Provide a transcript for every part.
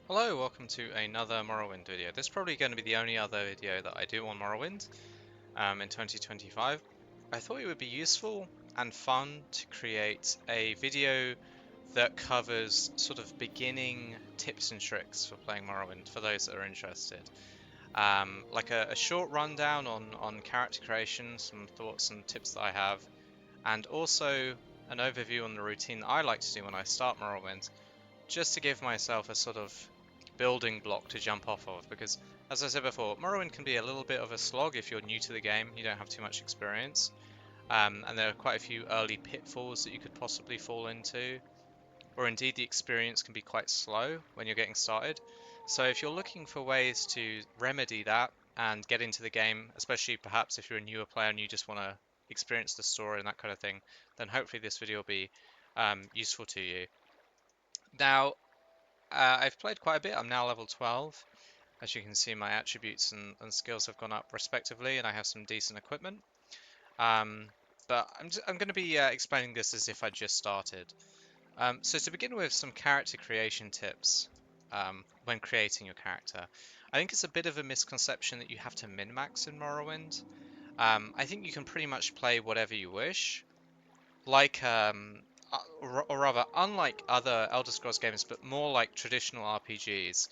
Hello, welcome to another Morrowind video. This is probably going to be the only other video that I do on Morrowind in 2025. I thought it would be useful and fun to create a video that covers sort of beginning tips and tricks for playing Morrowind for those that are interested. Like a short rundown on character creation, some thoughts and tips that I have, and also an overview on the routine that I like to do when I start Morrowind, just to give myself a sort of building block to jump off of, because as I said before, Morrowind can be a little bit of a slog if you're new to the game, you don't have too much experience, and there are quite a few early pitfalls that you could possibly fall into, or indeed the experience can be quite slow when you're getting started. So if you're looking for ways to remedy that and get into the game, especially perhaps if you're a newer player and you just want to experience the story and that kind of thing, then hopefully this video will be useful to you. Now, I've played quite a bit. I'm now level 12. As you can see, my attributes and skills have gone up respectively, and I have some decent equipment. Um, but I'm going to be explaining this as if I just started. So to begin with, some character creation tips when creating your character. I think it's a bit of a misconception that you have to min-max in Morrowind. I think you can pretty much play whatever you wish. Like, or rather, unlike other Elder Scrolls games, but more like traditional RPGs,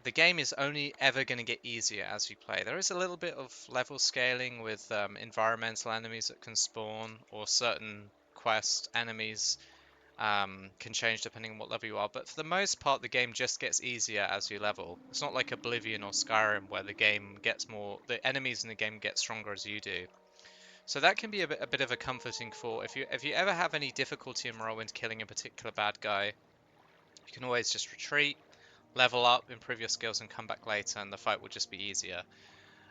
the game is only ever going to get easier as you play. There is a little bit of level scaling with environmental enemies that can spawn, or certain quest enemies can change depending on what level you are, but for the most part the game just gets easier as you level. It's not like Oblivion or Skyrim where the enemies in the game get stronger as you do. So that can be a bit of a comforting thought. If you ever have any difficulty in Morrowind killing a particular bad guy, you can always just retreat, level up, improve your skills, and come back later, and the fight will just be easier.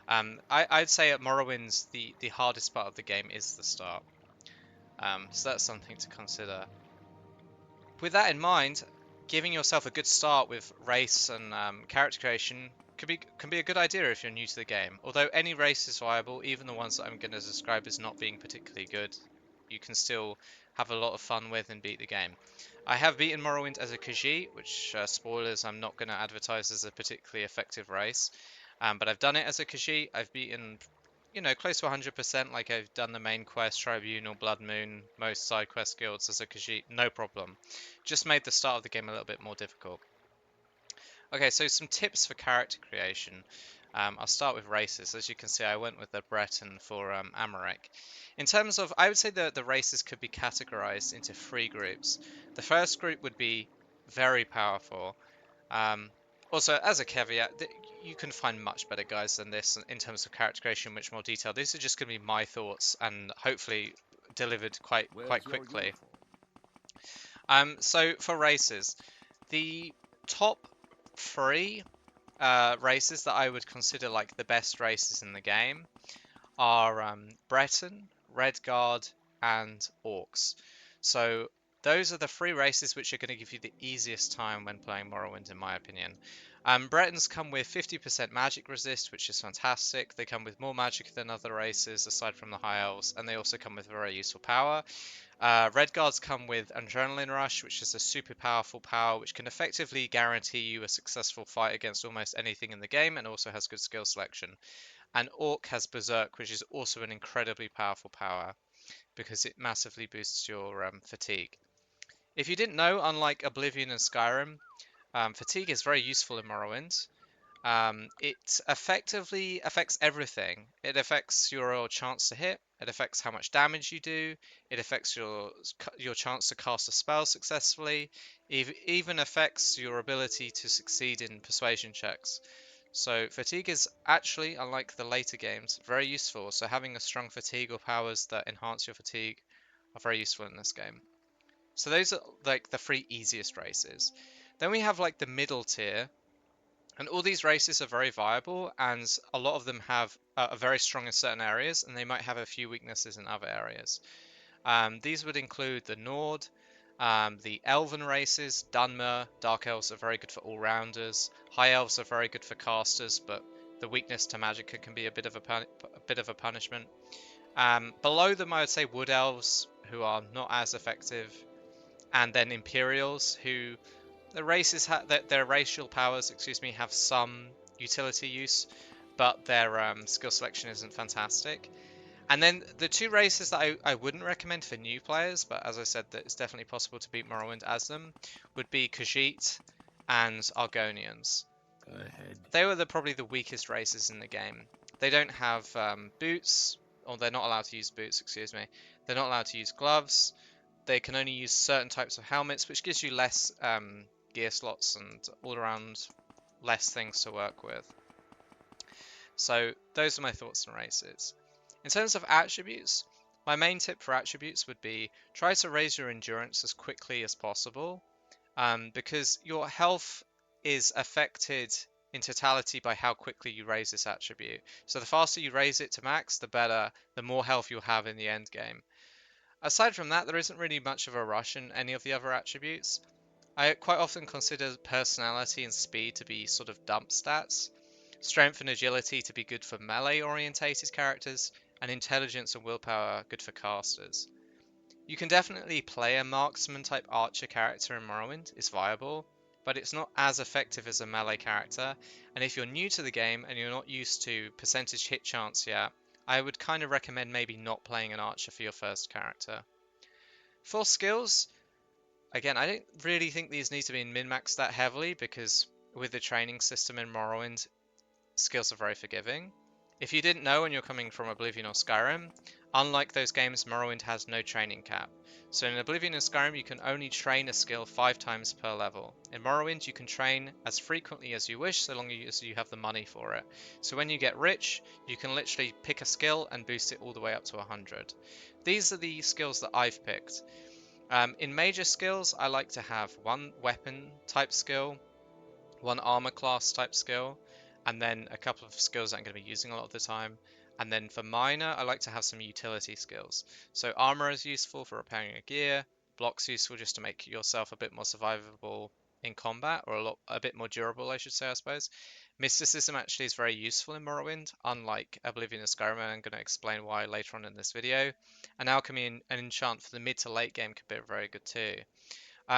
I'd say at Morrowind's the hardest part of the game is the start. So that's something to consider. With that in mind, giving yourself a good start with race and character creation can be a good idea if you're new to the game. Although any race is viable, even the ones that I'm going to describe as not being particularly good, you can still have a lot of fun with and beat the game. I have beaten Morrowind as a Khajiit, which, spoilers, I'm not going to advertise as a particularly effective race. But I've done it as a Khajiit. I've beaten, close to 100%, like I've done the main quest, Tribunal, Blood Moon, most side quest guilds as a Khajiit, no problem. Just made the start of the game a little bit more difficult. Okay, so some tips for character creation. I'll start with races. As you can see, I went with the Breton for Amalek. In terms of, I would say that the races could be categorized into three groups. The first group would be very powerful. Um, Also, as a caveat, you can find much better guys than this in terms of character creation, much more detail. These are just going to be my thoughts and hopefully delivered quite quickly. So for races, the top three races that I would consider like the best races in the game are Breton, Redguard, and Orcs. So those are the three races which are going to give you the easiest time when playing Morrowind, in my opinion. Bretons come with 50% magic resist, which is fantastic. They come with more magic than other races, aside from the High Elves, and they also come with very useful power. Redguards come with Adrenaline Rush, which is a super powerful power which can effectively guarantee you a successful fight against almost anything in the game, and also has good skill selection. And Orc has Berserk, which is also an incredibly powerful power because it massively boosts your fatigue. If you didn't know, unlike Oblivion and Skyrim, fatigue is very useful in Morrowind. It effectively affects everything. It affects your chance to hit. It affects how much damage you do. It affects your chance to cast a spell successfully. Even affects your ability to succeed in persuasion checks. So fatigue is actually, unlike the later games, very useful. So having a strong fatigue or powers that enhance your fatigue are very useful in this game. So those are like the three easiest races. Then we have like the middle tier, and all these races are very viable, and a lot of them are very strong in certain areas, and they might have a few weaknesses in other areas. These would include the Nord, the Elven races. Dunmer, Dark Elves are very good for all-rounders. High Elves are very good for casters, but the weakness to Magicka can be a bit of a punishment. Below them, I would say Wood Elves, who are not as effective. and then Imperials, who the races their racial powers, excuse me, have some utility use, but their skill selection isn't fantastic. And then the two races that I wouldn't recommend for new players, but as I said, that it's definitely possible to beat Morrowind as them, would be Khajiit and Argonians. Go ahead. They were probably the weakest races in the game. They don't have boots, or they're not allowed to use boots, excuse me. They're not allowed to use gloves. They can only use certain types of helmets, which gives you less gear slots and all around less things to work with. So those are my thoughts on races. In terms of attributes, my main tip for attributes would be try to raise your endurance as quickly as possible, because your health is affected in totality by how quickly you raise this attribute. So the faster you raise it to max, the better, the more health you'll have in the end game. Aside from that, there isn't really much of a rush in any of the other attributes. I quite often consider personality and speed to be sort of dump stats, strength and agility to be good for melee orientated characters, and intelligence and willpower good for casters. You can definitely play a marksman type archer character in Morrowind, it's viable, but it's not as effective as a melee character, and if you're new to the game and you're not used to percentage hit chance yet, I would kind of recommend maybe not playing an archer for your first character. For skills, again, I don't really think these need to be min-maxed that heavily because with the training system in Morrowind, skills are very forgiving. If you didn't know and you're coming from Oblivion or Skyrim, unlike those games, Morrowind has no training cap. So in Oblivion and Skyrim, you can only train a skill 5 times per level. In Morrowind, you can train as frequently as you wish, so long as you have the money for it. So when you get rich, you can literally pick a skill and boost it all the way up to 100. These are the skills that I've picked. In major skills, I like to have one weapon type skill, one armor class type skill, and then a couple of skills that I'm going to be using a lot of the time. And then for minor, I like to have some utility skills. So armor is useful for repairing your gear, block's useful just to make yourself a bit more survivable in combat, or a bit more durable, I should say, I suppose. Mysticism actually is very useful in Morrowind, unlike Oblivion and Skyrim, and I'm going to explain why later on in this video. And alchemy and enchant for the mid to late game could be very good too.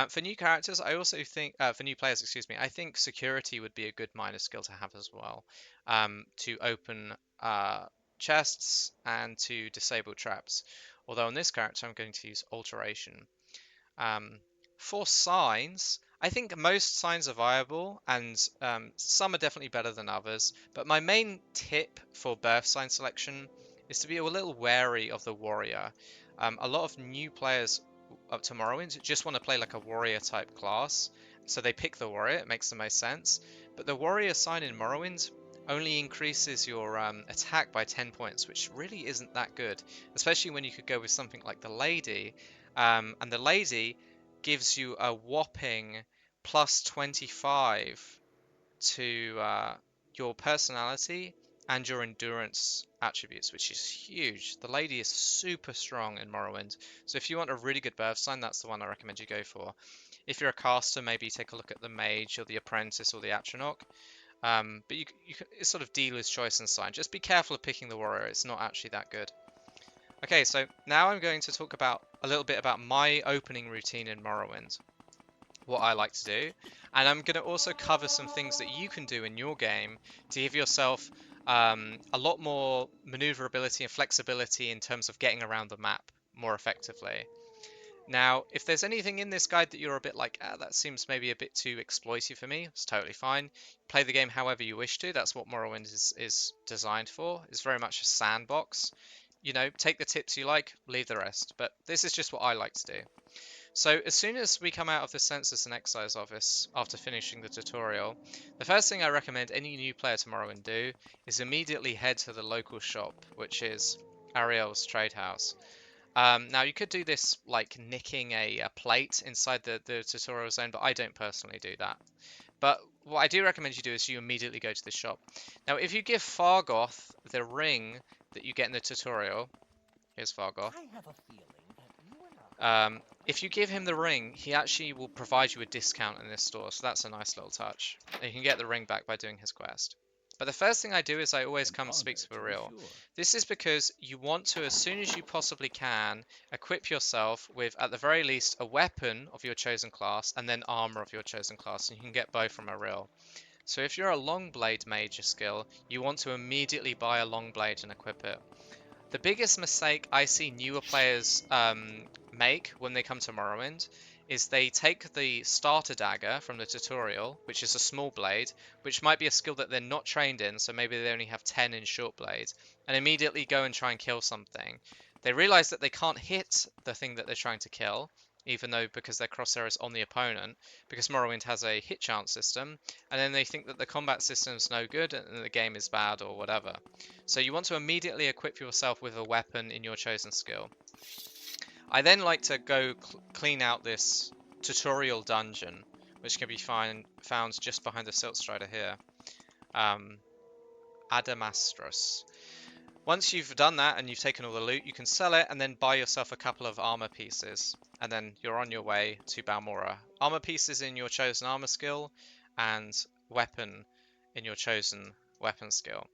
For new characters, I also think, for new players, excuse me, I think security would be a good minor skill to have as well, to open chests and to disable traps. Although on this character, I'm going to use alteration. Um, for signs, I think most signs are viable, and some are definitely better than others. But my main tip for birth sign selection is to be a little wary of the warrior. A lot of new players up to Morrowind just want to play like a warrior type class, so they pick the warrior. It makes the most sense. But the warrior sign in Morrowind only increases your attack by 10 points, which really isn't that good, especially when you could go with something like the lady. And the lady gives you a whopping plus 25 to your personality and your endurance attributes, which is huge. The lady is super strong in Morrowind. So if you want a really good birth sign, that's the one I recommend you go for. If you're a caster, maybe take a look at the mage or the apprentice or the atronach. But it's sort of dealer's choice and sign. Just be careful of picking the warrior. It's not actually that good. Okay, so now I'm going to talk about a little bit about my opening routine in Morrowind, what I like to do, and I'm going to also cover some things that you can do in your game to give yourself a lot more maneuverability and flexibility in terms of getting around the map more effectively. Now, if there's anything in this guide that you're a bit like, that seems maybe a bit too exploity for me, it's totally fine. Play the game however you wish to. That's what Morrowind is designed for. It's very much a sandbox. You know, take the tips you like, leave the rest. But this is just what I like to do. So as soon as we come out of the Census and Excise office after finishing the tutorial, the first thing I recommend any new player to Morrowind do is immediately head to the local shop, which is Ariel's Trade House. Now you could do this like nicking a plate inside the tutorial zone, but I don't personally do that. But what I do recommend you do is you immediately go to the shop. Now if you give Fargoth the ring that you get in the tutorial, here's Fargoth. If you give him the ring, he actually will provide you a discount in this store, so that's a nice little touch. And you can get the ring back by doing his quest. But the first thing I do is I always An come speak honor, to to be Baril. sure. This is because you want to, as soon as you possibly can, equip yourself with, at the very least, a weapon of your chosen class and then armor of your chosen class, and you can get both from Baril. So if you're a long blade major skill, you want to immediately buy a long blade and equip it. The biggest mistake I see newer players make when they come to Morrowind is they take the starter dagger from the tutorial, which is a small blade, which might be a skill that they're not trained in, so maybe they only have 10 in short blade, and immediately go and try and kill something. They realize that they can't hit the thing that they're trying to kill, even though because their crosshair is on the opponent, because Morrowind has a hit chance system, and then they think that the combat system's no good and the game is bad or whatever. So you want to immediately equip yourself with a weapon in your chosen skill. I then like to go clean out this tutorial dungeon, which can be found just behind the Silt Strider here. Adamastros. Once you've done that and you've taken all the loot, you can sell it and then buy yourself a couple of armor pieces. And then you're on your way to Balmorra. Armor pieces in your chosen armor skill and weapon in your chosen weapon skill.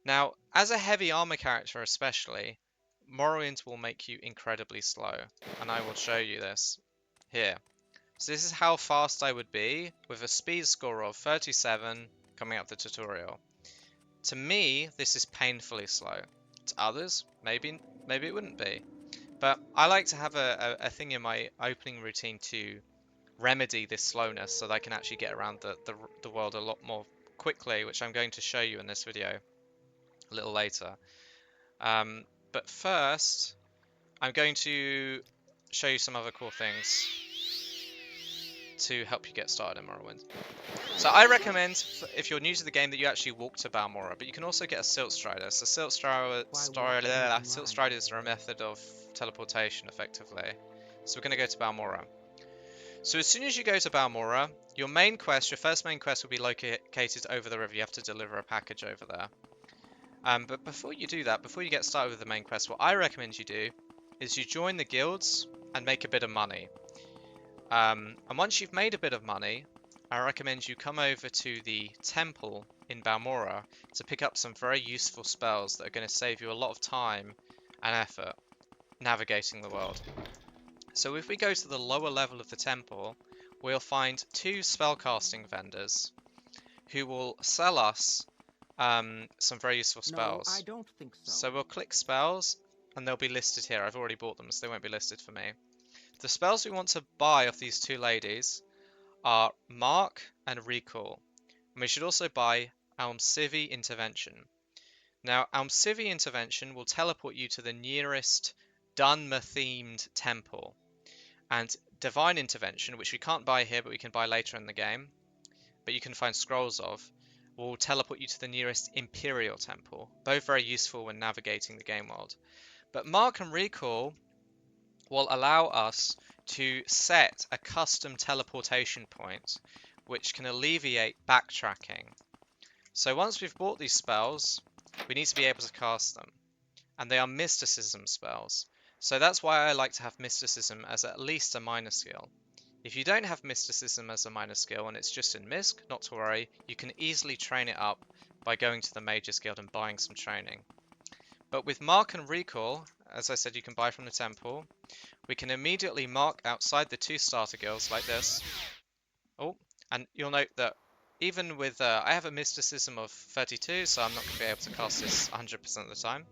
Now, as a heavy armor character especially, Morrowind will make you incredibly slow, and I will show you this here. So this is how fast I would be with a speed score of 37 coming up the tutorial. To me, this is painfully slow. To others, maybe it wouldn't be. But I like to have a thing in my opening routine to remedy this slowness so that I can actually get around the world a lot more quickly, which I'm going to show you in this video a little later. But first, I'm going to show you some other cool things to help you get started in Morrowind. So I recommend, if you're new to the game, that you actually walk to Balmorra, but you can also get a Silt Strider. So Silt Striders are a method of teleportation, effectively. So we're going to go to Balmorra. So as soon as you go to Balmorra, your first main quest will be located over the river. You have to deliver a package over there. But before you do that, before you get started with the main quest, what I recommend you do is you join the guilds and make a bit of money. And once you've made a bit of money, I recommend you come over to the temple in Balmorra to pick up some very useful spells that are going to save you a lot of time and effort navigating the world. So if we go to the lower level of the temple, we'll find two spellcasting vendors who will sell us some very useful spells. No, I don't think so. So we'll click spells and they'll be listed here. I've already bought them, so they won't be listed for me. The spells we want to buy off these two ladies are Mark and Recall. And we should also buy Almcivi Intervention. Now, Almcivi Intervention will teleport you to the nearest Dunmer-themed temple. And Divine Intervention, which we can't buy here, but we can buy later in the game, but you can find scrolls of, will teleport you to the nearest Imperial Temple. Both very useful when navigating the game world. But Mark and Recall will allow us to set a custom teleportation point, which can alleviate backtracking. So once we've bought these spells, we need to be able to cast them. And they are mysticism spells. So that's why I like to have mysticism as at least a minor skill. If you don't have mysticism as a minor skill and it's just in Misk, not to worry, you can easily train it up by going to the Mages Guild and buying some training. But with Mark and Recall, as I said, you can buy from the temple, we can immediately mark outside the two starter guilds like this. Oh, and you'll note that even with, I have a mysticism of 32, so I'm not going to be able to cast this 100% of the time.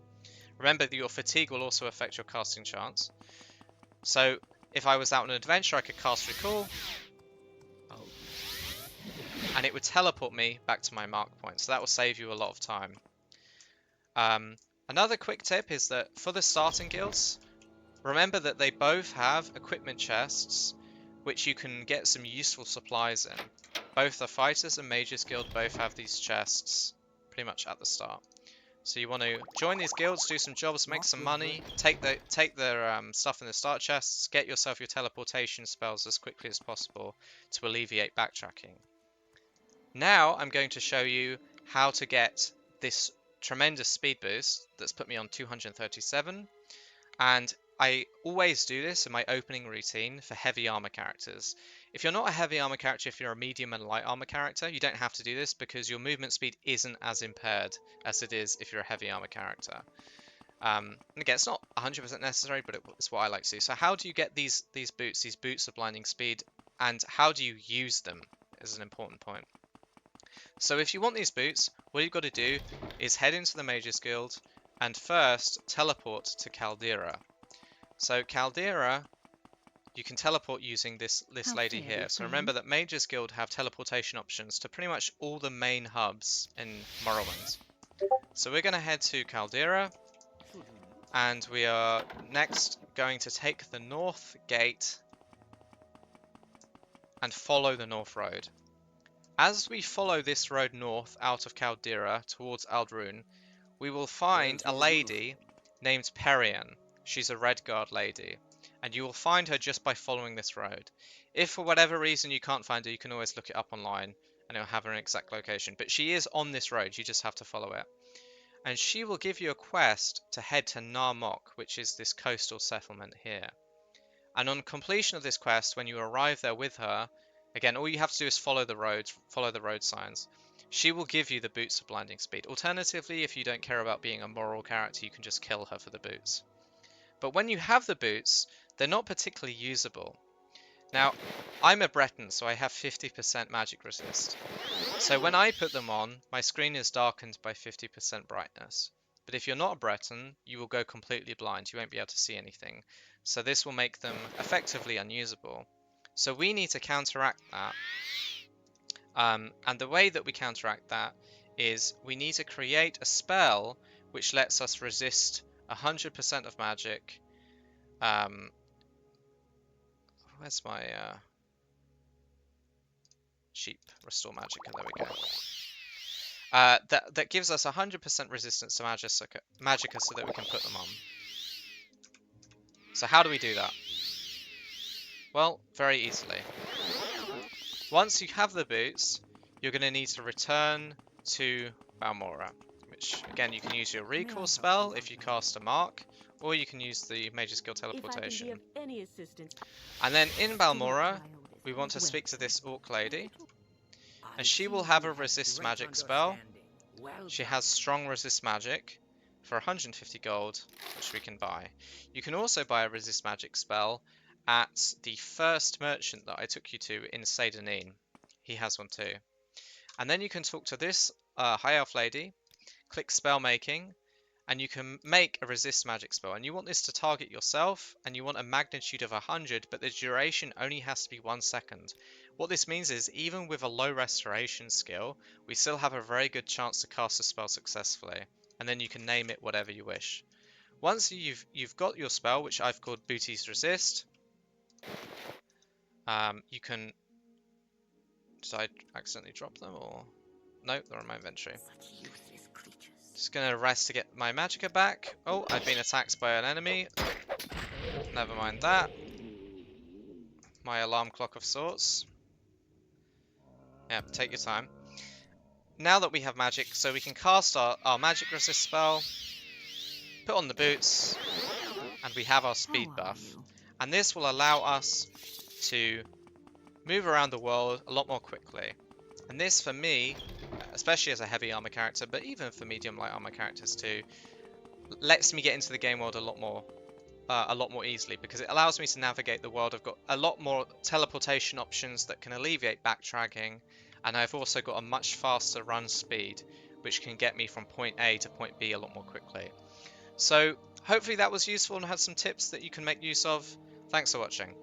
Remember that your fatigue will also affect your casting chance. So if I was out on an adventure, I could cast Recall, and it would teleport me back to my mark point. So that will save you a lot of time. Another quick tip is that for the starting guilds, remember that they both have equipment chests, which you can get some useful supplies in. Both the Fighters and Mages Guild both have these chests pretty much at the start. So you want to join these guilds, do some jobs, make some money, take their stuff in the start chests, get yourself your teleportation spells as quickly as possible to alleviate backtracking. Now I'm going to show you how to get this tremendous speed boost that's put me on 237, and I always do this in my opening routine for heavy armor characters. If you're not a heavy armor character, if you're a medium and light armor character, you don't have to do this because your movement speed isn't as impaired as it is if you're a heavy armor character. And again, it's not 100% necessary, but it's what I like to do. So how do you get these boots? These boots of blinding speed, and how do you use them is an important point. So if you want these boots, what you've got to do is head into the Mages Guild and first teleport to Caldera. So Caldera, you can teleport using this lady here. So remember that Mages Guild have teleportation options to pretty much all the main hubs in Morrowind. So we're going to head to Caldera, and we are next going to take the north gate and follow the north road. As we follow this road north out of Caldera towards Aldrune, we will find a lady named Perian. She's a Redguard lady, and you will find her just by following this road. If for whatever reason you can't find her, you can always look it up online and it'll have her exact location. But she is on this road, you just have to follow it. And she will give you a quest to head to Narmok, which is this coastal settlement here. And on completion of this quest, when you arrive there with her, again, all you have to do is follow the road signs. She will give you the boots of blinding speed. Alternatively, if you don't care about being a moral character, you can just kill her for the boots. But when you have the boots, they're not particularly usable. Now, I'm a Breton, so I have 50% magic resist. So when I put them on, my screen is darkened by 50% brightness. But if you're not a Breton, you will go completely blind. You won't be able to see anything. So this will make them effectively unusable. So we need to counteract that. And the way that we counteract that is we need to create a spell which lets us resist 100% of magic. Where's my cheap restore magic? There we go. That gives us 100% resistance to magicka so that we can put them on. So how do we do that? Well, very easily. Once you have the boots, you're going to need to return to Balmorra, which again you can use your recall spell if you cast a mark, or you can use the Mage's Guild teleportation. And then in Balmorra, we want to speak to this orc lady, and she will have a resist magic spell. She has strong resist magic for 150 gold, which we can buy. You can also buy a resist magic spell at the first merchant that I took you to in Seydonin. He has one too. And then you can talk to this high elf lady, click spell making, and you can make a resist magic spell. And you want this to target yourself, and you want a magnitude of 100, but the duration only has to be 1 second. What this means is even with a low restoration skill, we still have a very good chance to cast a spell successfully. And then you can name it whatever you wish. Once you've got your spell, which I've called Booty's Resist, you can... Did I accidentally drop them, or... Nope, they're in my inventory. Just gonna rest to get my magicka back. Oh, I've been attacked by an enemy. Never mind that. My alarm clock of sorts. Yeah, take your time. Now that we have magic, so we can cast our magic resist spell, put on the boots, and we have our speed buff. And this will allow us to move around the world a lot more quickly. And this, for me, especially as a heavy armor character, but even for medium light armor characters too, lets me get into the game world a lot more easily, because it allows me to navigate the world. I've got a lot more teleportation options that can alleviate backtracking, and I've also got a much faster run speed, which can get me from point A to point B a lot more quickly. So hopefully that was useful and had some tips that you can make use of. Thanks for watching.